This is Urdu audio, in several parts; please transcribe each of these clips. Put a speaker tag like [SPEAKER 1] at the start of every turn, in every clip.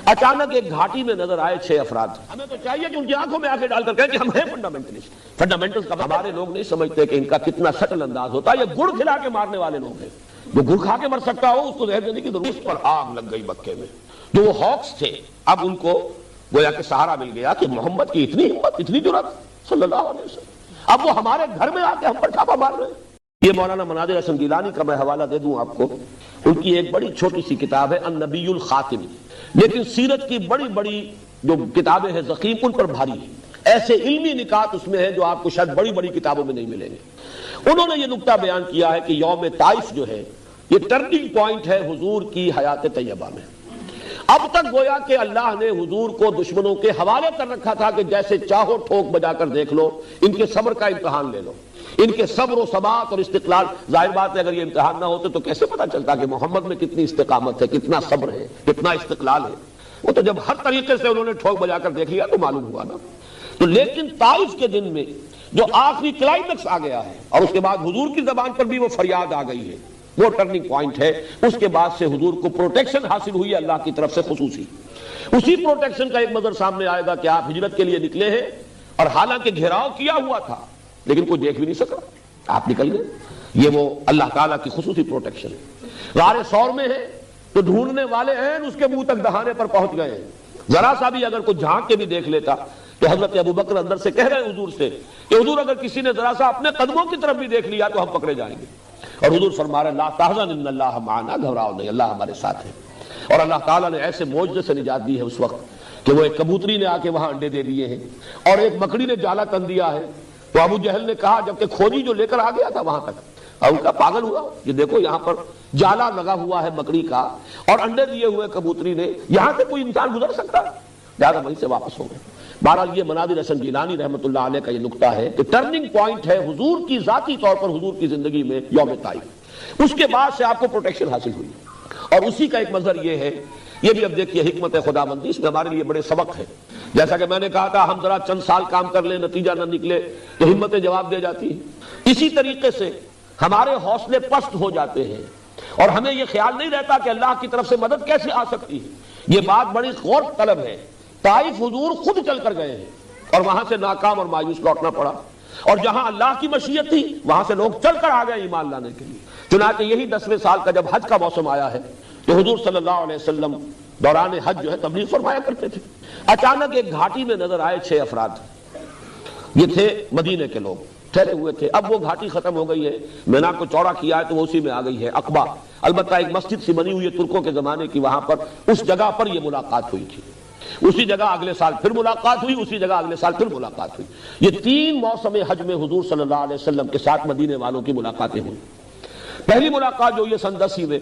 [SPEAKER 1] اچانک ایک گھاٹی میں نظر آئے 6 افراد. ہمیں تو چاہیے کہ ان کی آنکھوں میں آنکھیں ڈال کر کہیں کہ ہم ہیں فنڈامنٹلسٹ. فنڈامنٹلسٹ کا ہمارے لوگ نہیں سمجھتے کہ ان کا کتنا سٹل انداز ہوتا ہے. یہ گڑ کھلا کے مارنے والے لوگ ہیں. جو گڑ کھا کے مر سکتا ہو اس کو زہر دینے کی ضرورت. اس پر آگ لگ گئی مکے میں. جو وہ ہاکس تھے اب ان کو گویا کہ سہارا مل گیا کہ محمد کی اتنی ہمت, اتنی جرأت صلی اللہ علیہ وسلم, اب وہ ہمارے گھر میں آ کے ہم پر چھاپا مار رہے ہیں. یہ مولانا مناظر حسن گیلانی کا میں حوالہ دے دوں آپ کو. ان کی ایک بڑی چھوٹی سی کتاب ہے النبی الخاتم, لیکن سیرت کی بڑی بڑی جو کتابیں ہیں ضخیم ان پر بھاری ہیں. ایسے علمی نکات اس میں ہیں جو آپ کو شاید بڑی بڑی کتابوں میں نہیں ملیں گے. انہوں نے یہ نکتہ بیان کیا ہے کہ یوم طائف جو ہے یہ ٹرننگ پوائنٹ ہے حضور کی حیات طیبہ میں. اب تک گویا کہ اللہ نے حضور کو دشمنوں کے حوالے کر رکھا تھا کہ جیسے چاہو ٹھوک بجا کر دیکھ لو, ان کے صبر کا امتحان لے لو, ان کے صبر و ثبات اور استقلال. ظاہر بات ہے اگر یہ امتحان نہ ہوتے تو کیسے پتا چلتا کہ محمد میں کتنی استقامت ہے, کتنا صبر ہے, کتنا استقلال ہے. وہ تو جب ہر طریقے سے انہوں نے ٹھوک بجا کر دیکھ لیا تو معلوم ہوا نا. تو لیکن طائف کے دن میں جو آخری کلائمیکس آ گیا ہے اور اس کے بعد حضور کی زبان پر بھی وہ فریاد آ گئی ہے, وہ ٹرننگ پوائنٹ ہے. اس کے بعد سے حضور کو پروٹیکشن حاصل ہوئی اللہ کی طرف سے خصوصی. اسی پروٹیکشن کا ایک منظر سامنے آئے گا کہ آپ ہجرت کے لیے نکلے ہیں اور حالانکہ گھیراؤ کیا ہوا تھا لیکن کوئی دیکھ بھی نہیں سکا, آپ نکل گئے. یہ وہ اللہ تعالیٰ کی خصوصی پروٹیکشن ہے. غار ثور میں ہے تو ڈھونڈنے والے ہیں اس کے منہ تک دہانے پر پہنچ گئے ہیں. ذرا سا بھی اگر کوئی جھانک کے بھی دیکھ لیتا تو حضرت ابوبکر اندر سے کہہ رہے ہیں حضور سے کہ حضور اگر کسی نے ذرا سا اپنے قدموں کی طرف بھی دیکھ لیا تو ہم پکڑے جائیں گے. اور حضور فرما رہے لا تحزن ان اللہ معنا, گھبراؤ نہیں, اللہ ہمارے ساتھ ہے. اور اللہ تعالیٰ نے ایسے معجزے سے نجات دی ہے اس وقت کہ وہ ایک کبوتری نے آ کے وہاں انڈے دے دیے ہیں اور ایک مکڑی نے جالا تن دیا ہے. تو ابو جہل نے کہا جبکہ کھوجی جو لے کر آ گیا تھا وہاں تک, اور ان کا پاگل ہوا یہ دیکھو یہاں پر جالا لگا ہوا ہے مکڑی کا اور انڈے دیے ہوئے کبوتری نے, یہاں سے کوئی انسان گزر سکتا ہے؟ زیادہ وہیں سے واپس ہو گئے. بہرحال یہ مناظر حسن گیلانی رحمۃ اللہ علیہ کا یہ نکتہ ہے کہ ٹرننگ پوائنٹ ہے حضور کی ذاتی طور پر حضور کی زندگی میں یوم طائف. اس کے بعد سے آپ کو پروٹیکشن حاصل ہوئی اور اسی کا ایک منظر یہ ہے. یہ بھی اب دیکھیے حکمت خداوندی, اس میں ہمارے لیے بڑے سبق ہے. جیسا کہ میں نے کہا تھا ہم ذرا چند سال کام کر لیں نتیجہ نہ نکلے تو ہمتیں جواب دے جاتی ہیں. اسی طریقے سے ہمارے حوصلے پست ہو جاتے ہیں اور ہمیں یہ خیال نہیں رہتا کہ اللہ کی طرف سے مدد کیسے آ سکتی ہے. یہ بات بڑی غور طلب ہے. طائف حضور خود چل کر گئے ہیں اور وہاں سے ناکام اور مایوس لوٹنا پڑا, اور جہاں اللہ کی مشیت تھی وہاں سے لوگ چل کر آ گئے ایمان لانے کے لیے. چنانچہ یہی 10ویں سال کا جب حج کا موسم آیا ہے تو حضور صلی اللہ علیہ وسلم دوران حج جو ہے تبلیغ فرمایا کرتے تھے. اچانک ایک گھاٹی میں نظر آئے 6 افراد. یہ تھے مدینے کے لوگ, ٹھہرے ہوئے تھے. اب وہ گھاٹی ختم ہو گئی ہے, مینا کو چوڑا کیا ہے تو وہ اسی میں آ گئی ہے عقبہ. البتہ ایک مسجد سی بنی ہوئی ہے ترکوں کے زمانے کی, وہاں پر اس جگہ پر یہ ملاقات ہوئی تھی. اسی جگہ اگلے سال پھر ملاقات ہوئی, اسی جگہ اگلے سال پھر ملاقات ہوئی. یہ 3 موسم حج میں حضور صلی اللہ علیہ وسلم کے ساتھ مدینے والوں کی ملاقاتیں ہوئی. پہلی ملاقات جو یہ سن 10 میں,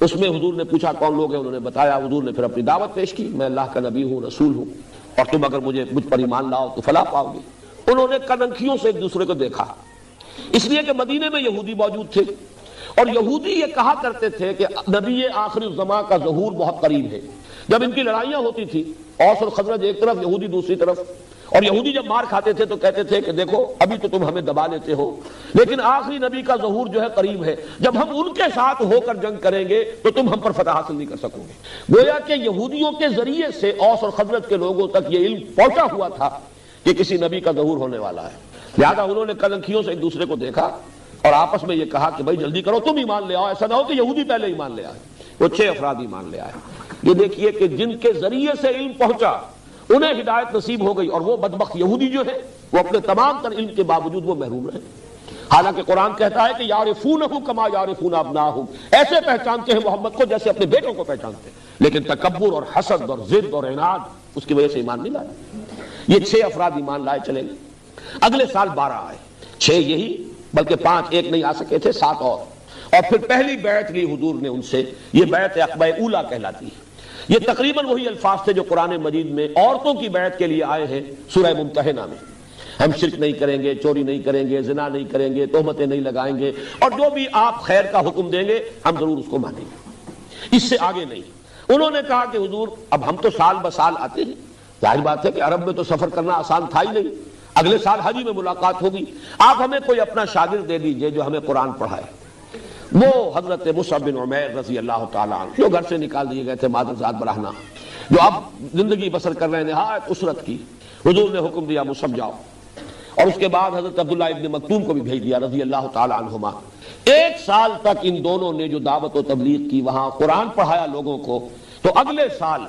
[SPEAKER 1] اس میں حضور نے پوچھا کون لوگ ہیں, انہوں نے بتایا. حضور نے پھر اپنی دعوت پیش کی, میں اللہ کا نبی ہوں, رسول ہوں, اور تم اگر مجھ پر ایمان لاؤ تو فلاح پاؤ گے. انہوں نے کنکھیوں سے ایک دوسرے کو دیکھا, اس لیے کہ مدینے میں یہودی موجود تھے اور یہودی یہ کہا کرتے تھے کہ نبی آخری الزماں کا ظہور بہت قریب ہے. جب ان کی لڑائیاں ہوتی تھی اوس اور خزرج ایک طرف, یہودی دوسری طرف, اور یہودی جب مار کھاتے تھے تو کہتے تھے کہ دیکھو ابھی تو تم ہمیں دبا لیتے ہو لیکن آخری نبی کا ظہور جو ہے قریب ہے, جب ہم ان کے ساتھ ہو کر جنگ کریں گے تو تم ہم پر فتح حاصل نہیں کر سکو گے. گویا کہ یہودیوں کے ذریعے سے اوس اور خزرج کے لوگوں تک یہ علم پہنچا ہوا تھا کہ کسی نبی کا ظہور ہونے والا ہے. لہذا انہوں نے کنکھیوں سے ایک دوسرے کو دیکھا اور آپس میں یہ کہا کہ بھائی جلدی کرو, تم ایمان لے آؤ, ایسا نہ ہو کہ یہودی پہلے ایمان لے آئے. وہ 6 افراد ایمان لے آئے. یہ دیکھیے کہ جن کے ذریعے سے علم پہنچا انہیں ہدایت نصیب ہو گئی, اور وہ بدبخت یہودی جو ہے وہ اپنے تمام تر علم کے باوجود وہ محروم رہے. حالانکہ قرآن کہتا ہے کہ یعرفونہ کما یعرفون ابناہم, ایسے پہچانتے ہیں محمد کو جیسے اپنے بیٹوں کو پہچانتے ہیں, لیکن تکبر اور حسد اور ضد اور عناد اس کی وجہ سے ایمان نہیں لائے. یہ 6 افراد ایمان لائے چلے گئے. اگلے سال 12 آئے, 6 یہی بلکہ 5 ایک نہیں آ سکے تھے, 7 اور پھر پہلی بیعت لی حضور نے ان سے. یہ بیعت عقبہ اولیٰ کہلاتی ہے. یہ تقریباً وہی الفاظ تھے جو قرآن مجید میں عورتوں کی بیعت کے لیے آئے ہیں سورہ ممتحنہ میں. ہم شرک نہیں کریں گے, چوری نہیں کریں گے, زنا نہیں کریں گے, تہمتیں نہیں لگائیں گے, اور جو بھی آپ خیر کا حکم دیں گے ہم ضرور اس کو مانیں گے, اس سے آگے نہیں. انہوں نے کہا کہ حضور اب ہم تو سال بسال آتے ہیں, ظاہر بات ہے کہ عرب میں تو سفر کرنا آسان تھا ہی نہیں, اگلے سال حج میں ملاقات ہوگی, آپ ہمیں کوئی اپنا شاگرد دے دیجئے جو ہمیں قرآن پڑھائے. وہ حضرت مصعب بن عمیر رضی اللہ تعالیٰ عنہ جو گھر سے نکال دیے گئے تھے مادرزاد برہنہ, جو اب زندگی بسر کر رہے ہیں نہایت اسرت کی، حضور نے حکم دیا مصحف جاؤ، اور اس کے بعد حضرت عبداللہ ابن مکتوم کو بھی بھیج دیا رضی اللہ تعالی عنہما۔ 1 سال تک ان دونوں نے جو دعوت و تبلیغ کی، وہاں قرآن پڑھایا لوگوں کو، تو اگلے سال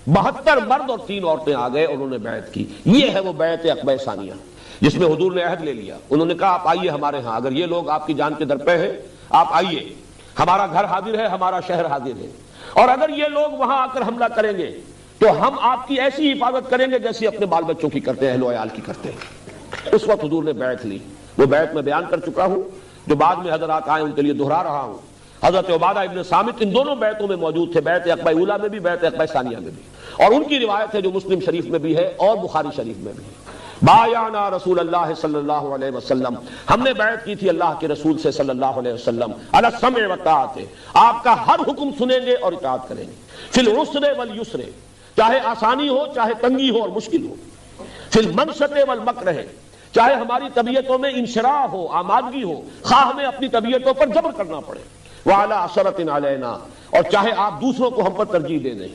[SPEAKER 1] 72 مرد اور 3 عورتیں آ گئے، انہوں نے بیعت کی۔ یہ ہے وہ بیعت عقبہ ثانیہ جس میں حضور نے عہد لے لیا۔ انہوں نے کہا آپ آئیے ہمارے ہاں، اگر یہ لوگ آپ کی جان کے درپے ہیں آپ آئیے، ہمارا گھر حاضر ہے، ہمارا شہر حاضر ہے، اور اگر یہ لوگ وہاں آ کر حملہ کریں گے تو ہم آپ کی ایسی حفاظت کریں گے جیسی اپنے بال بچوں کی کرتے ہیں، اہل و عیال کی کرتے ہیں۔ اس وقت حضور نے بیعت لی، وہ بیعت میں بیان کر چکا ہوں، جو بعد میں حضرات آئے ان کے لیے دہرا رہا ہوں۔ حضرت عبادہ ابن صامت ان دونوں بیعتوں میں موجود تھے، بیعت عقبہ اولیٰ میں بھی، بیعت عقبہ ثانیہ میں بھی، اور ان کی روایت ہے جو مسلم شریف میں بھی ہے اور بخاری شریف میں بھی۔ بایعنا رسول اللہ صلی اللہ علیہ وسلم، ہم نے بیعت کی تھی اللہ کے رسول سے صلی اللہ علیہ وسلم، علی السمع والطاعۃ، آپ کا ہر حکم سنیں گے اور اطاعت کریں گے، فی العسر والیسر، چاہے آسانی ہو چاہے تنگی ہو اور مشکل ہو، فی المنشط والمکرہ، چاہے ہماری طبیعتوں میں انشراح ہو، آمادگی ہو، خواہ ہمیں اپنی طبیعتوں پر جبر کرنا پڑے، وعلی عشرۃ علینا، اور چاہے آپ دوسروں کو ہم پر ترجیح دے دیں،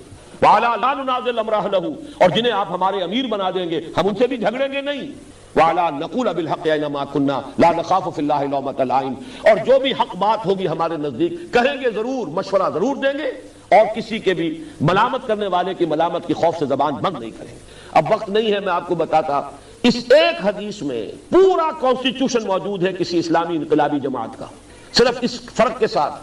[SPEAKER 1] وعلی لا ننازل امرہ لہ، اور جنہیں آپ ہمارے امیر بنا دیں گے ہم ان سے بھی جھگڑیں گے نہیں، وعلی نقول بالحق اینما کنا لا نخاف فی اللہ لومۃ لائم، اور جو بھی حق بات ہوگی ہمارے نزدیک کہیں گے ضرور، مشورہ ضرور دیں گے، اور کسی کے بھی ملامت کرنے والے کی ملامت کی خوف سے زبان بند نہیں کریں گے۔ اب وقت نہیں ہے میں آپ کو بتاتا، اس ایک حدیث میں پورا کانسٹیٹیوشن موجود ہے کسی اسلامی انقلابی جماعت کا، صرف اس فرق کے ساتھ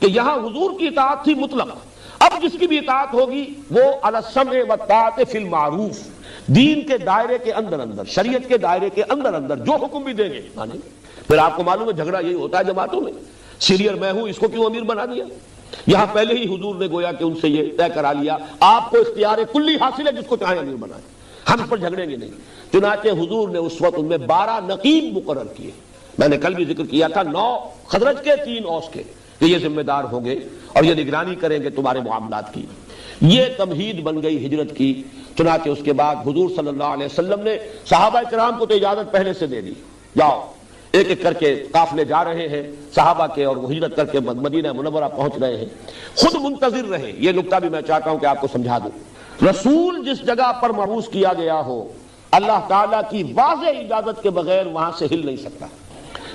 [SPEAKER 1] کہ یہاں حضور کی اطاعت تھی مطلق، اب جس کی بھی اطاعت ہوگی وہ علی السمع والطاعۃ فی المعروف، دین کے دائرے کے اندر اندر، شریعت کے دائرے کے اندر اندر جو حکم بھی دیں گے مانیں گے۔ پھر آپ کو معلوم ہے جھگڑا یہی ہوتا ہے جماعتوں میں، سینئر میں ہوں، اس کو کیوں امیر بنا دیا؟ یہاں پہلے ہی حضور نے گویا کہ ان سے یہ طے کرا لیا آپ کو اختیار کلی حاصل ہے، جس کو چاہیں امیر بنائیں، ہم اس پر جھگڑیں گے نہیں۔ چنانچہ حضور نے اس وقت ان میں 12 نقیب مقرر کیے، میں نے کل بھی ذکر کیا تھا، 9 خزرج کے 3 اوس کے، کہ یہ ذمہ دار ہوں گے اور یہ نگرانی کریں گے تمہارے معاملات کی۔ یہ تمہید بن گئی ہجرت کی۔ چنانچہ اس کے بعد حضور صلی اللہ علیہ وسلم نے صحابہ کرام کو تو اجازت پہلے سے دے دی، جاؤ، ایک ایک کر کے قافلے جا رہے ہیں صحابہ کے، اور وہ ہجرت کر کے مدینہ منورہ پہنچ رہے ہیں، خود منتظر رہے۔ یہ نکتہ بھی میں چاہتا ہوں کہ آپ کو سمجھا دوں، رسول جس جگہ پر مبعوث کیا گیا ہو اللہ تعالیٰ کی واضح اجازت کے بغیر وہاں سے ہل نہیں سکتا۔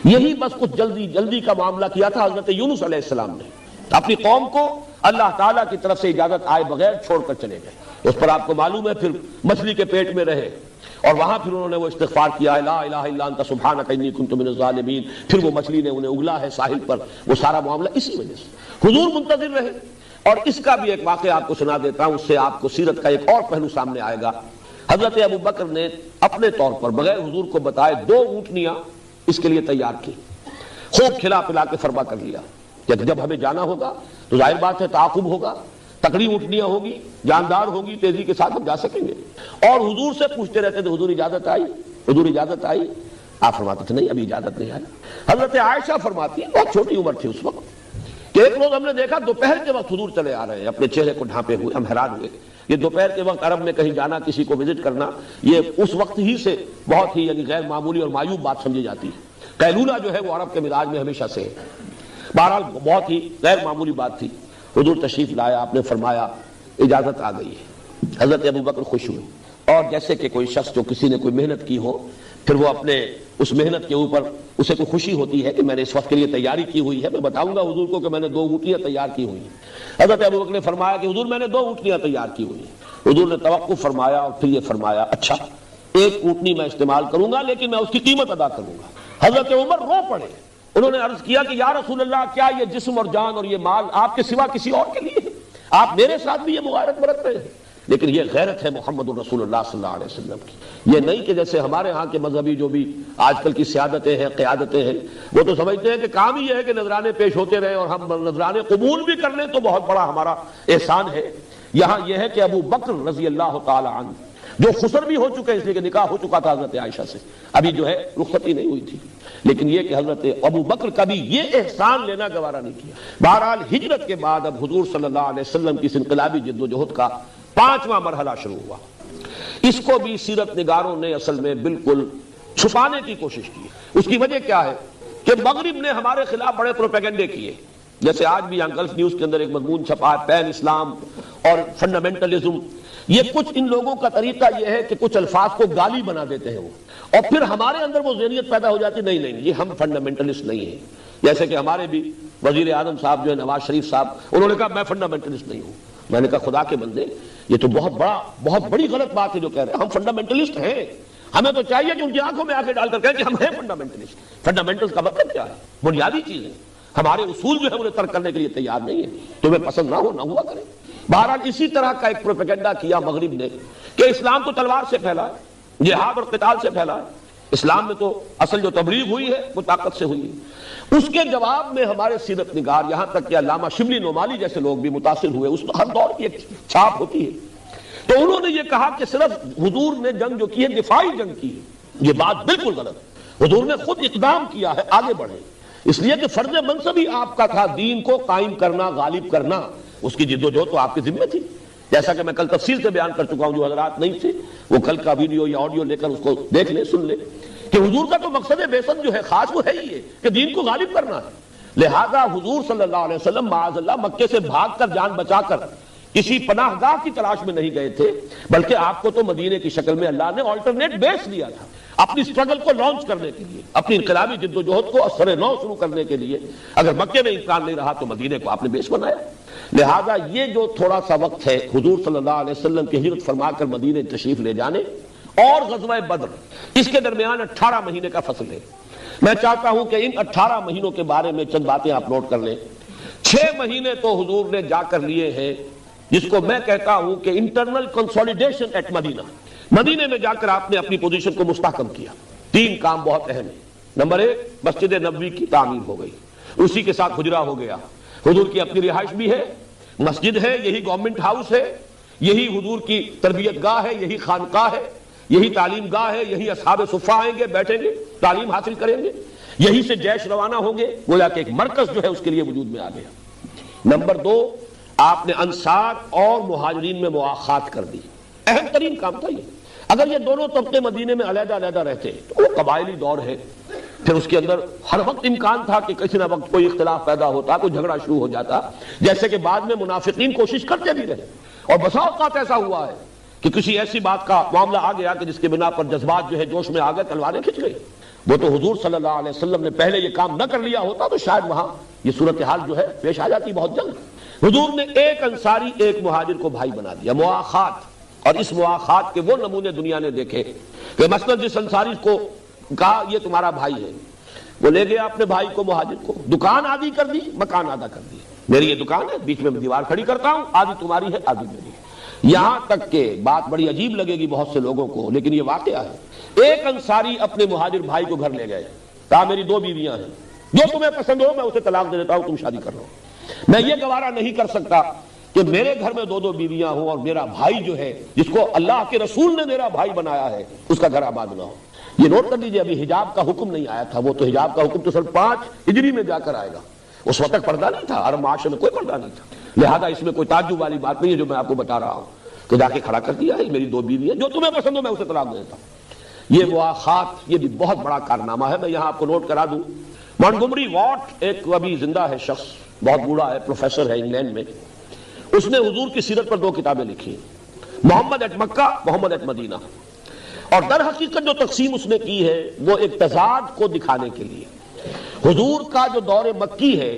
[SPEAKER 1] یہی بس کچھ جلدی کا معاملہ کیا تھا حضرت یونس علیہ السلام نے، اپنی قوم کو اللہ تعالیٰ کی طرف سے اجازت آئے بغیر چھوڑ کر چلے گئے۔ اس پر آپ کو معلوم ہے پھر مچھلی کے پیٹ میں رہے، اور وہاں پھر انہوں نے وہ استغفار کیا، لا الہ الا انت سبحانک انی کنت من الظالمین، پھر وہ مچھلی نے انہیں اگلا ہے ساحل پر، وہ سارا معاملہ اسی وجہ سے حضور منتظر رہے۔ اور اس کا بھی ایک واقعہ آپ کو سنا دیتا ہوں، اس سے آپ کو سیرت کا ایک اور پہلو سامنے آئے گا۔ حضرت ابو بکر نے اپنے طور پر بغیر حضور کو بتائے 2 اونٹنیاں اس کے لیے تیار کی، خوب کھلا پلا کے فرما کر لیا کہ جب ہمیں جانا ہوگا تو ظاہر بات ہے تعاقب ہوگا، تکڑی اونٹنیاں ہوگی، جاندار ہوگی، تیزی کے ساتھ ہم جا سکیں گے۔ اور حضور سے پوچھتے رہتے تھے حضور اجازت آئی، حضور اجازت آئی؟ آپ فرماتے تھے نہیں ابھی اجازت نہیں آئی۔ حضرت عائشہ فرماتی ہے، بہت چھوٹی عمر تھی اس وقت، کہ ایک روز ہم نے دیکھا دوپہر کے وقت حضور چلے آ رہے ہیں، اپنے چہرے کو ڈھانپے ہوئے، ہم حیران ہوئے۔ یہ دوپہر کے وقت عرب میں کہیں جانا، کسی کو وزٹ کرنا، یہ اس وقت ہی سے بہت ہی یعنی غیر معمولی اور معیوب بات سمجھی جاتی ہے۔ قیلولہ جو ہے وہ عرب کے مزاج میں ہمیشہ سے ہے، بہرحال بہت ہی غیر معمولی بات تھی۔ حضور تشریف لایا، آپ نے فرمایا اجازت آ گئی ہے۔ حضرت ابو بکر خوش ہوئے، اور جیسے کہ کوئی شخص جو کسی نے کوئی محنت کی ہو، پھر وہ اپنے اس محنت کے اوپر اسے کوئی خوشی ہوتی ہے کہ میں نے اس وقت کے لیے تیاری کی ہوئی ہے، میں بتاؤں گا حضور کو کہ میں نے 2 اونٹنیاں تیار کی ہوئی ہیں۔ حضرت ابو بکر نے فرمایا کہ حضور میں نے 2 اونٹنیاں تیار کی ہوئی ہیں۔ حضور نے توقف فرمایا اور پھر یہ فرمایا اچھا 1 اونٹنی میں استعمال کروں گا لیکن میں اس کی قیمت ادا کروں گا۔ حضرت عمر رو پڑے، انہوں نے عرض کیا کہ یا رسول اللہ، کیا یہ جسم اور جان اور یہ مال آپ کے سوا کسی اور کے لیے ہے؟ آپ میرے ساتھ بھی یہ مغایرت برت رہے ہیں، لیکن یہ غیرت ہے محمد الرسول اللہ صلی اللہ علیہ وسلم کی۔ یہ نہیں کہ جیسے ہمارے ہاں کے مذہبی جو بھی آج کل کی سیادتیں ہیں، قیادتیں ہیں، وہ تو سمجھتے ہیں کہ کام ہی یہ ہے کہ نذرانے پیش ہوتے رہے اور ہم نذرانے قبول بھی کر لیں تو بہت بڑا ہمارا احسان ہے۔ یہاں یہ ہے کہ ابو بکر رضی اللہ تعالی عنہ جو خسر بھی ہو چکے، اس لیے کہ نکاح ہو چکا تھا حضرت عائشہ سے، ابھی جو ہے رخصتی نہیں ہوئی تھی، لیکن یہ کہ حضرت ابو بکر کبھی یہ احسان لینا گوارا نہیں کیا۔ بہرحال ہجرت کے بعد اب حضور صلی اللہ علیہ وسلم کی اس انقلابی جد و جہد کا 5واں مرحلہ شروع ہوا۔ اس کو بھی سیرت نگاروں نے اصل میں بالکل چھپانے کی کوشش کی۔ اس کی وجہ کیا ہے کہ مغرب نے ہمارے خلاف بڑے پروپیگنڈے کیے، جیسے آج بھی یہاں گلف نیوز کے اندر ایک مضمون چھپا ہے، پین اسلام اور فنڈامنٹلزم، یہ کچھ ان لوگوں کا طریقہ یہ ہے کہ کچھ الفاظ کو گالی بنا دیتے ہیں وہ، اور پھر ہمارے اندر وہ ذہنیت پیدا ہو جاتی نہیں نہیں یہ ہم فنڈامنٹلسٹ نہیں ہیں. جیسے کہ ہمارے بھی وزیر اعظم صاحب جو ہے نواز شریف صاحب، انہوں نے کہا میں فنڈامنٹلسٹ نہیں ہوں. میں نے کہا خدا کے بندے یہ تو بہت بڑی غلط بات ہے جو کہہ رہے ہیں. ہم فنڈامنٹلسٹ ہیں، ہمیں تو چاہیے کہ ان کی آنکھوں میں آنکھیں ڈال کر کہیں کہ ہم ہیں فنڈامنٹلسٹ. فنڈامنٹلس کا مطلب کیا ہے؟ بنیادی چیزیں. ہمارے اصول جو ہے انہیں ترک کرنے کے لیے تیار نہیں ہے. تمہیں پسند نہ ہو نہ ہوا کرے. بہرحال اسی طرح کا ایک پروپیگنڈا کیا مغرب نے کہ اسلام تو تلوار سے پھیلا ہے، جہاد اور قتال سے پھیلا ہے. اسلام میں تو اصل جو تبلیغ ہوئی ہے وہ طاقت سے ہوئی ہے. اس کے جواب میں ہمارے سیرت نگار، یہاں تک کہ علامہ شبلی نعمانی جیسے لوگ بھی متاثر ہوئے، اس ہر دور کی ایک چھاپ ہوتی ہے. تو انہوں نے یہ کہا کہ صرف حضور نے جنگ جو کی ہے دفاعی جنگ کی ہے. یہ بات بالکل غلط ہے. حضور نے خود اقدام کیا ہے آگے بڑھے، اس لیے کہ فرض منصب ہی آپ کا تھا دین کو قائم کرنا، غالب کرنا. اس کی جد و جہد تو آپ کے ذمہ تھی، جیسا کہ میں کل تفصیل سے بیان کر چکا ہوں. جو حضرات نہیں تھے وہ کل کا ویڈیو یا آڈیو لے کر اس کو دیکھ لیں، سن لیں کہ حضور کا تو مقصد بعثت جو ہے خاص وہ ہے ہی ہے کہ دین کو غالب کرنا ہے. لہذا حضور صلی اللہ علیہ وسلم معاذ اللہ مکے سے بھاگ کر جان بچا کر کسی پناہ گاہ کی تلاش میں نہیں گئے تھے، بلکہ آپ کو تو مدینے کی شکل میں اللہ نے آلٹرنیٹ بیس دیا تھا اپنی سٹرگل کو لانچ کرنے کے لیے، اپنی انقلابی جد و جہد کو اثر نو شروع کرنے کے لیے. اگر مکے میں امکان نہیں رہا تو مدینے کو آپ نے بیس بنایا. لہذا یہ جو تھوڑا سا وقت ہے حضور صلی اللہ علیہ وسلم کی ہجرت فرما کر مدینے تشریف لے جانے اور غزوہ بدر، اس کے درمیان 18 مہینے کا فصل ہے. میں چاہتا ہوں کہ ان 18 مہینوں کے بارے میں چند باتیں آپ نوٹ کر لیں. 6 مہینے تو حضور نے جا کر لیے ہیں، جس کو میں کہتا ہوں کہ انٹرنل کنسولیڈیشن ایٹ مدینہ. مدینے میں جا کر آپ نے اپنی پوزیشن کو مستحکم کیا. 3 کام بہت اہم ہیں. نمبر 1، مسجد نبوی کی تعمیر ہو گئی، اسی کے ساتھ حجرہ ہو گیا. حضور کی اپنی رہائش بھی ہے، مسجد ہے، یہی گورنمنٹ ہاؤس ہے، یہی حضور کی تربیت گاہ ہے، یہی خانقاہ ہے، یہی تعلیم گاہ ہے، یہی اصحاب صفہ آئیں گے، بیٹھیں گے، تعلیم حاصل کریں گے، یہی سے جیش روانہ ہوں گے. گویا کہ ایک مرکز جو ہے اس کے لیے وجود میں آ گیا. نمبر 2، آپ نے انصار اور مہاجرین میں مواخات کر دی. اہم ترین کام تھا یہ. اگر یہ دونوں طبقے مدینے میں علیحدہ علیحدہ رہتے تو وہ قبائلی دور ہے، پھر اس کے اندر ہر وقت امکان تھا کہ کسی نہ وقت کوئی اختلاف پیدا ہوتا، کوئی جھگڑا شروع ہو جاتا، جیسے کہ بعد میں منافقین کوشش کرتے بھی رہے. اور بسا اوقات ایسا ہوا ہے کہ کسی ایسی بات کا معاملہ آ گیا کہ جس کے بنا پر جذبات جو ہے جوش میں آ گئے، تلواریں کھنچ گئی. وہ تو حضور صلی اللہ علیہ وسلم نے پہلے یہ کام نہ کر لیا ہوتا تو شاید وہاں یہ صورتحال جو ہے پیش آ جاتی بہت جلد. حضور نے ایک انصاری ایک مہاجر کو بھائی بنا دیا. مواخات. اور اس مواخات کے وہ نمونے دنیا نے دیکھے کہ مثلا جس انصاری کو کہا یہ تمہارا بھائی ہے، وہ لے گیا اپنے بھائی کو مہاجر کو، دکان آدھی کر دی، مکان آدھا کر دی. میری یہ دکان ہے، بیچ میں دیوار کھڑی کرتا ہوں، آدھی تمہاری ہے آدھی میری ہے. یہاں تک کہ بات بڑی عجیب لگے گی بہت سے لوگوں کو، لیکن یہ واقعہ ہے. ایک انصاری اپنے مہاجر بھائی کو گھر لے گئے، کہا میری 2 بیویاں ہیں، جو تمہیں پسند ہو میں اسے طلاق دے دیتا ہوں، تم شادی کر لو. میں یہ گوارا نہیں کر سکتا کہ میرے گھر میں 2 بیویاں ہوں اور میرا بھائی جو ہے جس کو اللہ کے رسول نے میرا بھائی بنایا ہے اس کا گھر آباد نہ ہو. یہ نوٹ کر لیجئے، ابھی حجاب کا حکم نہیں آیا تھا. وہ تو حجاب کا حکم تو صرف 5 ہجری میں جا کر آئے گا. اس وقت تک پردہ نہیں تھا، عرب معاشرے میں کوئی پردہ نہیں تھا. لہذا اس میں کوئی تعجب والی بات نہیں ہے جو میں آپ کو بتا رہا ہوں کہ جا کے کھڑا کر دیا ہے میری 2 بیویاں، جو تمہیں پسند ہو میں اسے طلاق دے دیتا ہوں. یہ مواخات یہ بھی بہت بڑا کارنامہ ہے. میں یہاں آپ کو نوٹ کرا دوں، مونٹگومری واٹ ایک ابھی زندہ ہے شخص، بہت بوڑھا ہے، پروفیسر ہے انگلینڈ میں. اس نے حضور کی سیرت پر 2 کتابیں لکھی ہیں، محمد at Mecca, Muhammad at Medina. اور در حقیقت جو تقسیم اس نے کی ہے وہ ایک تضاد کو دکھانے کے لیے. حضور کا جو دور مکی ہے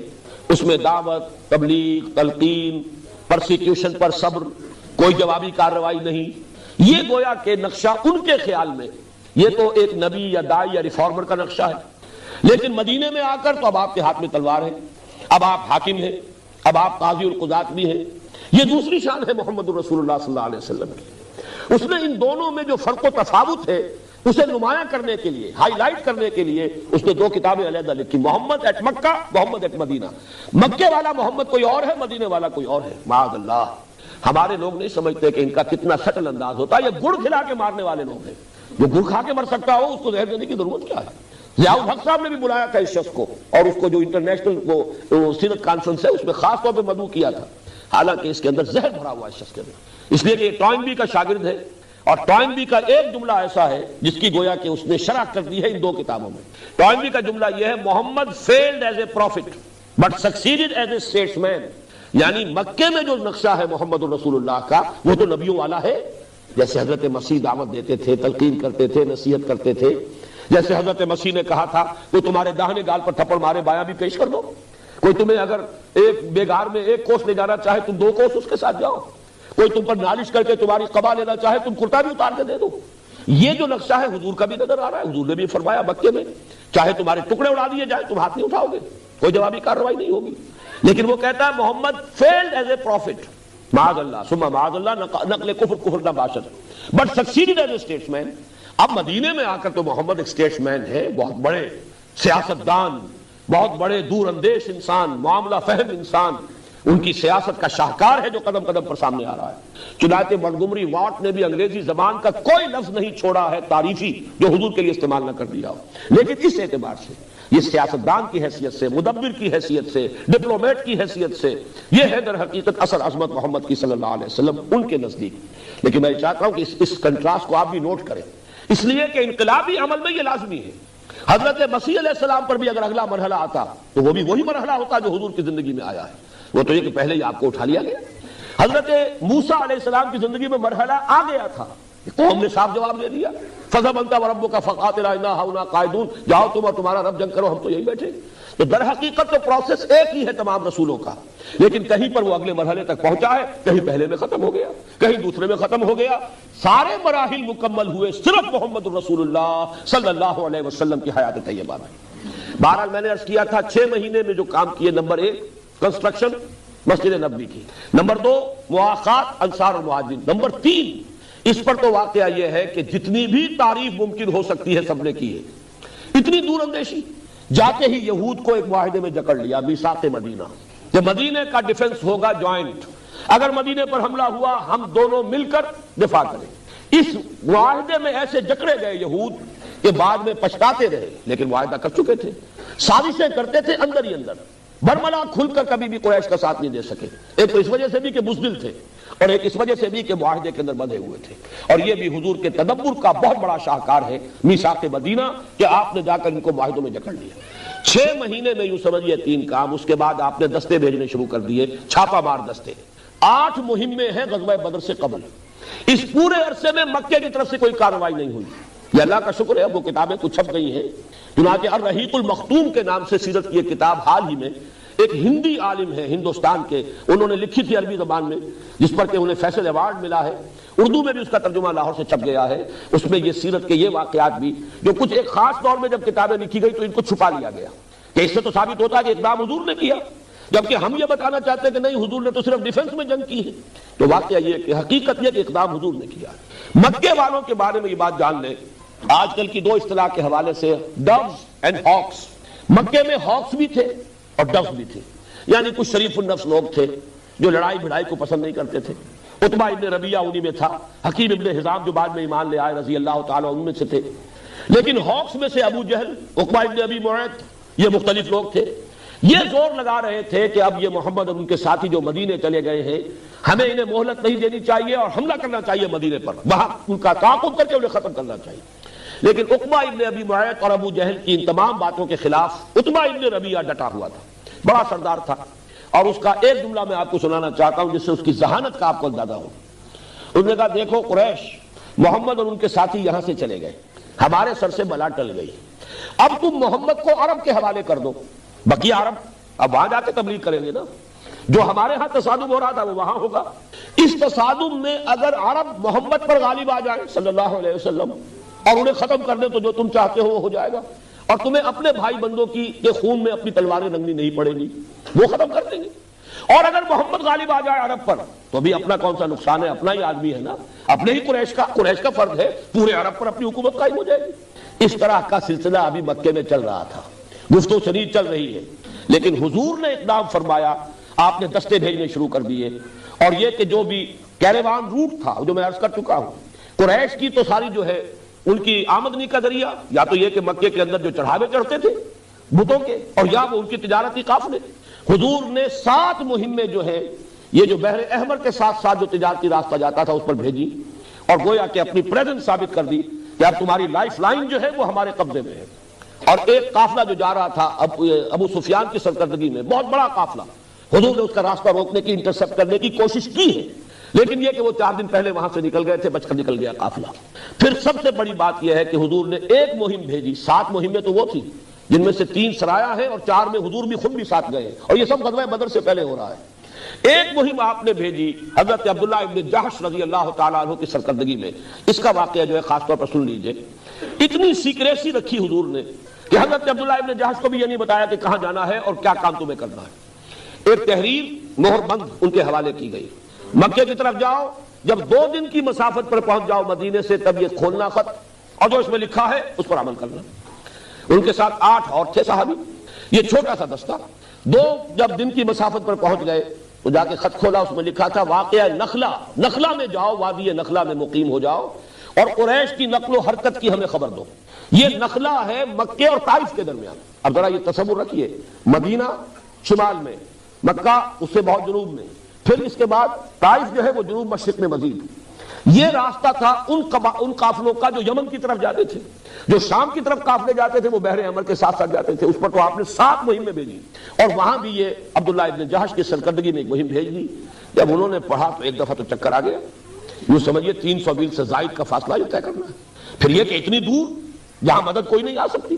[SPEAKER 1] اس میں دعوت، تبلیغ، تلقین، پرسیکیوشن پر صبر، کوئی جوابی کارروائی نہیں. یہ گویا کہ نقشہ ان کے خیال میں یہ تو ایک نبی یا داعی یا ریفارمر کا نقشہ ہے. لیکن مدینے میں آ کر تو اب آپ کے ہاتھ میں تلوار ہے، اب آپ حاکم ہیں، اب آپ قاضی القضات بھی ہیں. یہ دوسری شان ہے محمد الرسول اللہ صلی اللہ علیہ وسلم کی. اس نے ان دونوں میں جو فرق و تفاوت ہے اسے نمایاں کرنے کے لیے، ہائی لائٹ کرنے کے لیے اس نے 2 کتابیں علیحدہ لکھی، محمد at Mecca, Muhammad at Medina. مکے والا محمد کوئی اور ہے، مدینے والا کوئی اور ہے. معاذ اللہ. ہمارے لوگ نہیں سمجھتے کہ ان کا کتنا سٹل انداز ہوتا ہے. یہ گڑ کھلا کے مارنے والے لوگ ہیں. جو گڑ کھا کے مر سکتا ہو اس کو زہر دینے کی ضرورت کیا ہے؟ ضیاء الحق صاحب نے بھی بلایا تھا اس شخص کو، اور اس کو جو انٹرنیشنل وہ سیرت کانفرنس ہے اس میں خاص طور پہ مدعو کیا تھا، حالانکہ اس کے اندر زہر بھرا ہوا ہے اس شخص کے اندر. اس لیے کہ یہ ٹوائنبی کا شاگرد ہے، اور ٹوائنبی کا ایک جملہ ایسا ہے جس کی گویا کہ اس نے شرح کر دی ہے ان 2 کتابوں میں. ٹوائنبی کا جملہ یہ ہے، محمد failed as a prophet but succeeded as a statesman. یعنی مکے میں جو نقشہ ہے محمد الرسول اللہ کا وہ تو نبیوں والا ہے. جیسے حضرت مسیح دعوت دیتے تھے، تلقین کرتے تھے، نصیحت کرتے تھے. جیسے حضرت مسیح نے کہا تھا کوئی تمہارے داہنے گال پر تھپڑ مارے بایاں بھی پیش کر دو. کوئی تمہیں اگر ایک بیگار میں 1 کوس لے جانا چاہے تم 2 کوس اس کے ساتھ جاؤ. کوئی تم پر نالش کر کے تمہاری قبا لینا چاہے تم کرتا بھی اتار کے دے دو. یہ جو نقشہ ہے حضور کا بھی نظر آ رہا ہے. حضور نے بھی فرمایا مکے میں چاہے تمہارے ٹکڑے اڑا دیے جائے تم ہاتھ نہیں اٹھاؤ گے، کوئی جوابی کارروائی نہیں ہوگی. لیکن وہ کہتا ہے محمد failed as a prophet. معاذ اللہ ثم معاذ اللہ، نقل کفر نہ باشد، but succeeded as a statesman. اب مدینے میں آ کر تو محمد ایک اسٹیٹس مین ہے، بہت بڑے سیاستدان، بہت بڑے دور اندیش انسان، معاملہ فہم انسان. ان کی سیاست کا شاہکار ہے جو قدم قدم پر سامنے آ رہا ہے. چنانچہ منٹگومری واٹ نے بھی انگریزی زبان کا کوئی لفظ نہیں چھوڑا ہے تعریفی جو حضور کے لیے استعمال نہ کر دیا ہو. لیکن اس اعتبار سے یہ سیاستدان کی حیثیت سے، مدبر کی حیثیت سے، ڈپلومیٹ کی حیثیت سے یہ ہے در حقیقت اصل عظمت محمد کی صلی اللہ علیہ وسلم ان کے نزدیک. لیکن میں چاہتا ہوں کہ اس کنٹراسٹ کو آپ بھی نوٹ کریں، اس لیے کہ انقلابی عمل میں یہ لازمی ہے. حضرت مسیح علیہ السلام پر بھی اگر اگلا مرحلہ آتا تو وہ بھی وہی مرحلہ ہوتا جو حضور کی زندگی میں آیا ہے. وہ تو یہ کہ پہلے ہی آپ کو اٹھا لیا گیا. حضرت موسیٰ علیہ السلام کی زندگی میں مرحلہ آ گیا تھا، قوم نے صاف جواب دے دیا فَذْهَبْ أَنْتَ وَرَبُّكَ فَقَاتِلَا إِنَّا هَاهُنَا قَاعِدُونَ، جاؤ تم اور تمہارا رب جنگ کرو، ہم تو یہی بیٹھے. تو در حقیقت تو پروسیس ایک ہی ہے تمام رسولوں کا، لیکن کہیں پر وہ اگلے مرحلے تک پہنچا ہے، کہیں پہلے میں ختم ہو گیا، کہیں دوسرے میں ختم ہو گیا. سارے مراحل مکمل ہوئے صرف محمد الرسول اللہ صلی اللہ علیہ وسلم کی حیات طیبہ میں. بہرحال میں نے عرض کیا تھا 6 مہینے میں جو کام کیے، نمبر 1 کنسٹرکشن مسجد نبوی کی، نمبر 2 مواخات انصار اور مہاجرین، نمبر 3 اس پر تو واقعہ یہ ہے کہ جتنی بھی تعریف ممکن ہو سکتی ہے سب نے کی ہے. اتنی دور اندیشی، جاتے ہی یہود کو ایک معاہدے میں جکڑ لیا، میثاق مدینہ، کہ مدینے کا ڈیفنس ہوگا جوائنٹ، اگر مدینے پر حملہ ہوا ہم دونوں مل کر دفاع کریں. اس معاہدے میں ایسے جکڑے گئے یہود کہ بعد میں پچھتاتے رہے، لیکن معاہدہ کر چکے تھے، سازشیں کرتے تھے اندر ہی اندر، برملا کھل کر کبھی بھی قریش کا ساتھ نہیں دے سکے. ایک تو اس وجہ سے بھی کہ بزدل تھے، اور ایک اس وجہ سے بھی کہ معاہدے کے اندر بندھے ہوئے تھے. اور یہ بھی حضور کے تدبر کا بہت بڑا شاہکار ہے میثاق مدینہ کہ آپ نے جا کر ان کو معاہدوں میں جکڑ لیا. 6 مہینے میں یوں سمجھیے 3 کام. اس کے بعد آپ نے دستے بھیجنے شروع کر دیے، چھاپا مار دستے. 8 مہمیں ہیں غزوہ بدر سے قبل. اس پورے عرصے میں مکے کی طرف سے کوئی کارروائی نہیں ہوئی. یہ اللہ کا شکر ہے، وہ کتابیں کچھ چھپ گئی ہیں. چنانچہ الرحیق المختوم کے نام سے سیرت کی ایک کتاب حال ہی میں ایک ہندی عالم ہے ہندوستان کے، انہوں نے لکھی تھی عربی زبان میں، جس پر کہ انہیں فیصل ایوارڈ ملا ہے. اردو میں بھی اس کا ترجمہ لاہور سے چھپ گیا ہے. اس میں یہ سیرت کے یہ واقعات بھی جو کچھ ایک خاص دور میں جب کتابیں لکھی گئی تو ان کو چھپا لیا گیا کہ اس سے تو ثابت ہوتا ہے کہ اقدام حضور نے کیا، جبکہ ہم یہ بتانا چاہتے ہیں کہ نہیں، حضور نے تو صرف ڈیفنس میں جنگ کی ہے. تو واقعہ یہ کہ حقیقت یہ کہ اقدام حضور نے کیا. مکے والوں کے بارے میں یہ بات جان لیں، آج کل کی 2 اصطلاح کے حوالے سے، ڈوز اینڈ ہاکس. مکے میں ہاکس بھی تھے اور ڈوز بھی تھے، یعنی کچھ شریف النفس لوگ تھے جو لڑائی بھڑائی کو پسند نہیں کرتے تھے. عتبہ ابن ربیعہ انہی میں تھا، حکیم ابن حزام جو بعد میں ایمان لے آئے رضی اللہ تعالیٰ ان میں سے تھے. لیکن ہاکس میں سے ابو جہل، عقبہ ابن ابی معیط، یہ مختلف لوگ تھے. یہ زور لگا رہے تھے کہ اب یہ محمد اور ان کے ساتھی جو مدینے چلے گئے ہیں، ہمیں انہیں مہلت نہیں دینی چاہیے اور حملہ کرنا چاہیے مدینے پر، وہاں ان کا تعاقب کر کے انہیں ختم کرنا چاہیے. لیکن عقبہ ابن ابی معیط اور ابو جہل کی ان تمام باتوں کے خلاف عتبہ ابن ربیعہ ڈٹا ہوا تھا، بڑا سردار تھا. اور اس کا ایک جملہ میں آپ کو سنانا چاہتا ہوں جس سے اس کی ذہانت کا آپ کو اندازہ ہو. انہوں نے کہا دیکھو قریش، محمد اور ان کے ساتھی یہاں سے چلے گئے، ہمارے سر سے بلا ٹل گئی، اب تم محمد کو عرب کے حوالے کر دو، بقیہ عرب اب وہاں جا کے تبلیغ کریں گے نا. جو ہمارے ہاں تصادم ہو رہا تھا وہ وہاں ہوگا. اس تصادم میں اگر عرب محمد پر غالب آ جائیں صلی اللہ علیہ وسلم اور انہیں ختم کر دیں تو جو تم چاہتے ہو وہ ہو جائے گا، اور تمہیں اپنے بھائی بندوں کے خون میں اپنی تلواریں رنگنی نہیں پڑیں گی، وہ ختم کر دیں گے. اور اگر محمد غالب آ جائے عرب پر تو بھی اپنا کون سا نقصان ہے، اپنا ہی آدمی ہے نا، اپنے ہی قریش کا فرض ہے، پورے عرب پر اپنی حکومت قائم ہو جائے گی. اس طرح کا سلسلہ ابھی مکے میں چل رہا تھا، گفت و شنید چل رہی ہے. لیکن حضور نے اقدام فرمایا، آپ نے دستے بھیجنے شروع کر دیے. اور یہ کہ جو بھی کیروان روٹ تھا جو میں عرض کر چکا ہوں، قریش کی تو ساری جو ہے ان کی آمدنی کا ذریعہ یا تو یہ کہ مکے کے اندر جو چڑھاوے چڑھتے تھے بتوں کے، اور یا وہ ان کی تجارتی قافلے. حضور نے 7 مہمیں جو ہے یہ جو بحر احمر کے ساتھ ساتھ جو تجارتی راستہ جاتا تھا اس پر بھیجی، اور گویا کہ اپنی پریزنس ثابت کر دی کہ اب تمہاری لائف لائن جو ہے وہ ہمارے قبضے میں ہے. اور ایک قافلہ جو جا رہا تھا ابو سفیان کی سرکردگی میں، بہت بڑا قافلہ، حضور نے اس کا راستہ روکنے کی، انٹرسپٹ کرنے کی کوشش کی ہے، لیکن یہ کہ وہ 4 دن پہلے وہاں سے نکل گئے تھے، بچ کر نکل گیا قافلہ۔ پھر سب سے بڑی بات یہ ہے کہ حضور نے ایک مہم بھیجی، 7 مہمیں تو وہ تھی جن میں سے 3 سرایا ہے اور 4 میں حضور بھی خود بھی ساتھ گئے، اور یہ سب غزوہ بدر سے پہلے ہو رہا ہے۔ ایک مہم آپ نے بھیجی حضرت عبداللہ ابن جحش رضی اللہ تعالیٰ عنہ کی سرکردگی میں، اس کا واقعہ جو ہے خاص طور پر سن لیجئے۔ اتنی سیکریسی رکھی حضور نے کہ حضرت عبداللہ ابن جحش کو بھی یہ نہیں بتایا کہ کہاں جانا ہے اور کیا کام تمہیں کرنا ہے۔ ایک تحریر مہر بند ان کے حوالے کی گئی، مکے کی طرف جاؤ، جب 2 دن کی مسافت پر پہنچ جاؤ مدینے سے تب یہ کھولنا خط، اور جو اس میں لکھا ہے اس پر عمل کرنا۔ ان کے ساتھ 8 اور تھے صحابی، یہ چھوٹا سا دستہ۔ 2 جب دن کی مسافت پر پہنچ گئے تو جا کے خط کھولا، اس میں لکھا تھا واقعہ نخلہ، نخلہ میں جاؤ، وادی نخلہ میں مقیم ہو جاؤ اور قریش کی نقل و حرکت کی ہمیں خبر دو۔ یہ نخلہ ہے مکے اور طائف کے درمیان۔ اب ذرا یہ تصور رکھیے، مدینہ شمال میں، مکہ اس سے بہت جنوب میں، پھر اس کے بعد طائف جو ہے وہ جنوب مشرق میں مزید۔ یہ راستہ تھا ان قافلوں کا جو یمن کی طرف جاتے تھے، جو شام کی طرف قافلے جاتے تھے وہ بحر احمر کے ساتھ ساتھ جاتے تھے۔ اس پر تو آپ نے 7 مہمیں بھیجی، اور وہاں بھی یہ عبداللہ ابن جحش کی سرکردگی میں ایک مہم بھیج دی۔ جب انہوں نے پڑھا تو ایک دفعہ تو چکر آ گیا، یوں سمجھیے 300 میل سے زائد کا فاصلہ یہ طے کرنا ہے، پھر یہ کہ اتنی دور جہاں مدد کوئی نہیں آ سکتی،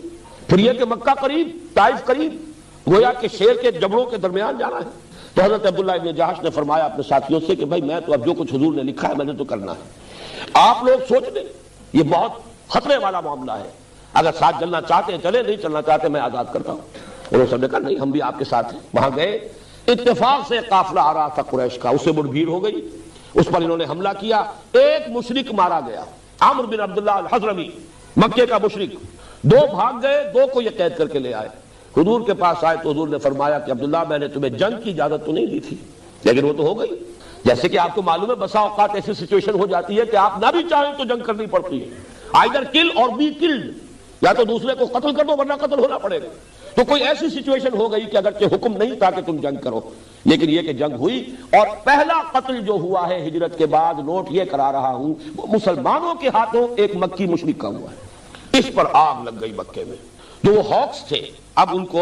[SPEAKER 1] پھر یہ کہ مکہ قریب طائف قریب، گویا کہ شیر کے جبڑوں کے درمیان جانا ہے۔ تو حضرت عبداللہ ابن جحش نے فرمایا اپنے ساتھیوں سے کہ بھائی میں تو اب جو کچھ حضور نے لکھا ہے میں نے تو کرنا ہے، آپ لوگ سوچ لیں، یہ بہت خطرے والا معاملہ ہے، اگر ساتھ چلنا چاہتے ہیں چلے، نہیں چلنا چاہتے میں آزاد کرتا ہوں۔ انہوں سب نے کہا نہیں ہم بھی آپ کے ساتھ ہیں۔ وہاں گئے، اتفاق سے قافلہ آ رہا تھا قریش کا، اس سے بڑی بھیڑ ہو گئی، اس پر انہوں نے حملہ کیا، ایک مشرک مارا گیا، عامر بن عبداللہ الحضرمی، مکے کا مشرک۔ 2 بھاگ گئے، 2 کو یہ قید کر کے لے آئے، حضور کے پاس آئے تو حضور نے فرمایا کہ عبداللہ میں نے تمہیں جنگ کی اجازت تو نہیں دی تھی، لیکن وہ تو ہو گئی۔ جیسے کہ آپ کو معلوم ہے بسا اوقات ایسی سچویشن ہو جاتی ہے کہ آپ نہ بھی چاہیں تو جنگ کرنی پڑتی ہے، آئدر کل اور بی کلڈ، یا تو دوسرے کو قتل کر دو ورنہ قتل ہونا پڑے گا۔ تو کوئی ایسی سچویشن ہو گئی کہ اگرچہ حکم نہیں تھا کہ تم جنگ کرو، لیکن یہ کہ جنگ ہوئی، اور پہلا قتل جو ہوا ہے ہجرت کے بعد، نوٹ یہ کرا رہا ہوں، وہ مسلمانوں کے ہاتھوں ایک مکی مشرک کا ہوا ہے۔ اس پر آگ لگ گئی مکے میں، جو وہ ہاکس تھے اب ان کو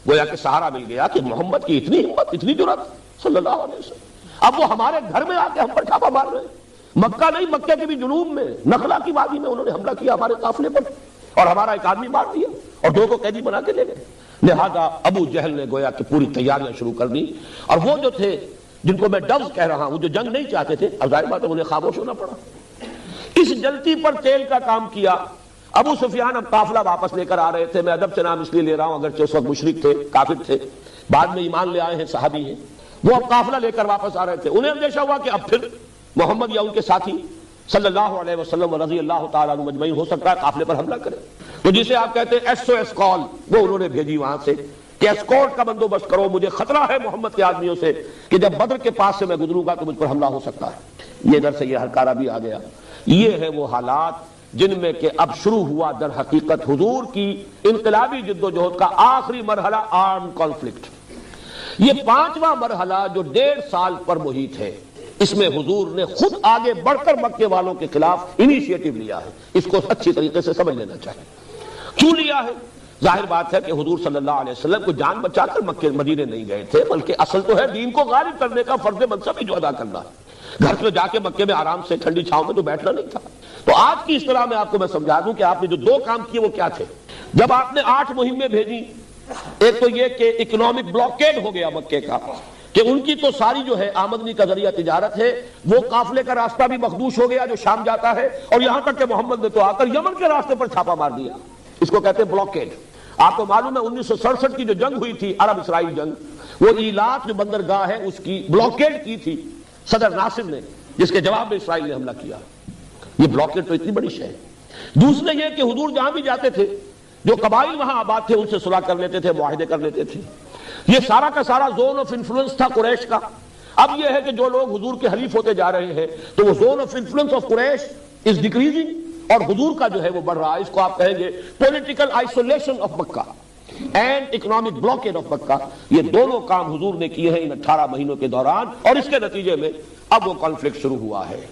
[SPEAKER 1] گویا کہ سہارا مل گیا کہ محمد کی اتنی ہمت، اتنی جرأت صلی اللہ علیہ وسلم، اب وہ ہمارے گھر میں آ کے ہم پر چھاپا مار رہے ہیں۔ مکہ نہیں، مکے کے بھی جنوب میں نخلہ کی وادی میں انہوں نے حملہ کیا ہمارے قافلے پر، اور ہمارا ایک آدمی مار دیا اور 2 کو قیدی بنا کے لے گئے۔ لہذا ابو جہل نے گویا کہ پوری تیاریاں شروع کر دی، اور وہ جو تھے جن کو میں ڈوز کہہ رہا ہوں، جو جنگ نہیں چاہتے تھے، اب ظاہر بات ہے انہیں خاموش ہونا پڑا۔ اس جلتی پر تیل کا کام کیا۔ ابو سفیان اب قافلہ واپس لے کر آ رہے تھے، میں ادب سے نام اس لیے لے رہا ہوں اگرچہ اس وقت مشرک تھے، کافر تھے، بعد میں ایمان لے آئے ہیں، صحابی ہیں، وہ اب قافلہ لے کر واپس آ رہے تھے۔ انہیں اندیشہ ہوا کہ اب پھر محمد یا ان کے ساتھی صلی اللہ علیہ وسلم و رضی اللہ تعالیٰ عنہ مجمعین ہو سکتا ہے قافلے پر حملہ کرے، تو جسے آپ کہتے ہیں SOS کال، وہ انہوں نے بھیجی وہاں سے کہ اسکورٹ کا بندوبست کرو، مجھے خطرہ ہے محمد کے آدمیوں سے کہ جب بدر کے پاس سے میں گزروں گا تو مجھ پر حملہ ہو سکتا ہے۔ یہ ادھر سے یہ ہلکارا بھی آ گیا۔ یہ ہے وہ حالات جن میں کہ اب شروع ہوا در حقیقت حضور کی انقلابی جدوجہد کا آخری مرحلہ، آرم کانفلکٹ۔ یہ 5واں مرحلہ جو 1.5 سال پر محیط ہے، اس میں حضور نے خود آگے بڑھ کر مکے والوں کے خلاف انیشیٹو لیا ہے۔ اس کو اچھی طریقے سے سمجھ لینا چاہیے۔ کیوں لیا ہے؟ ظاہر بات ہے کہ حضور صلی اللہ علیہ وسلم کو جان بچا کر مکے مدینے نہیں گئے تھے، بلکہ اصل تو ہے دین کو غالب کرنے کا فرض منصب جو ادا کرنا ہے۔ گھر پہ جا کے مکے میں آرام سے ٹھنڈی چھاؤں میں تو بیٹھنا نہیں تھا۔ تو آج کی اس طرح میں آپ کو میں سمجھا دوں کہ آپ نے جو 2 کام کیے وہ کیا تھے۔ جب آپ نے 8 مہمیں بھیجی، ایک تو یہ کہ اکنامک بلاکیڈ ہو گیا مکے کا، کہ ان کی تو ساری جو ہے آمدنی کا ذریعہ تجارت ہے، وہ قافلے کا راستہ بھی مخدوش ہو گیا جو شام جاتا ہے، اور یہاں تک کہ محمد نے تو آ کر یمن کے راستے پر چھاپا مار دیا۔ اس کو کہتے ہیں بلاکیڈ۔ آپ کو معلوم ہے 1967 کی جو جنگ ہوئی تھی، عرب اسرائیل جنگ، وہ ایلات جو بندرگاہ ہے اس کی بلاکیڈ کی تھی صدر ناصر نے، جس کے جواب میں اسرائیل نے حملہ کیا۔ یہ بلاکیڈ تو اتنی بڑی شے ہے۔ دوسرے یہ کہ حضور جہاں بھی جاتے تھے، جو قبائل وہاں آباد تھے ان سے صلح کر لیتے تھے، معاہدے کر لیتے تھے۔ یہ سارا کا سارا زون آف انفلوئنس تھا قریش کا۔ اب یہ ہے کہ جو لوگ حضور کے حلیف ہوتے جا رہے ہیں تو وہ zone of influence of Quraysh is decreasing, اور حضور کا جو ہے وہ بڑھ رہا ہے۔ اس کو آپ کہیں گے political isolation of Mecca and economic blockade of Mecca. یہ دونوں کام حضور نے کیے ہیں ان 18 مہینوں کے دوران، اور اس کے نتیجے میں اب وہ کانفلکٹ شروع ہوا ہے۔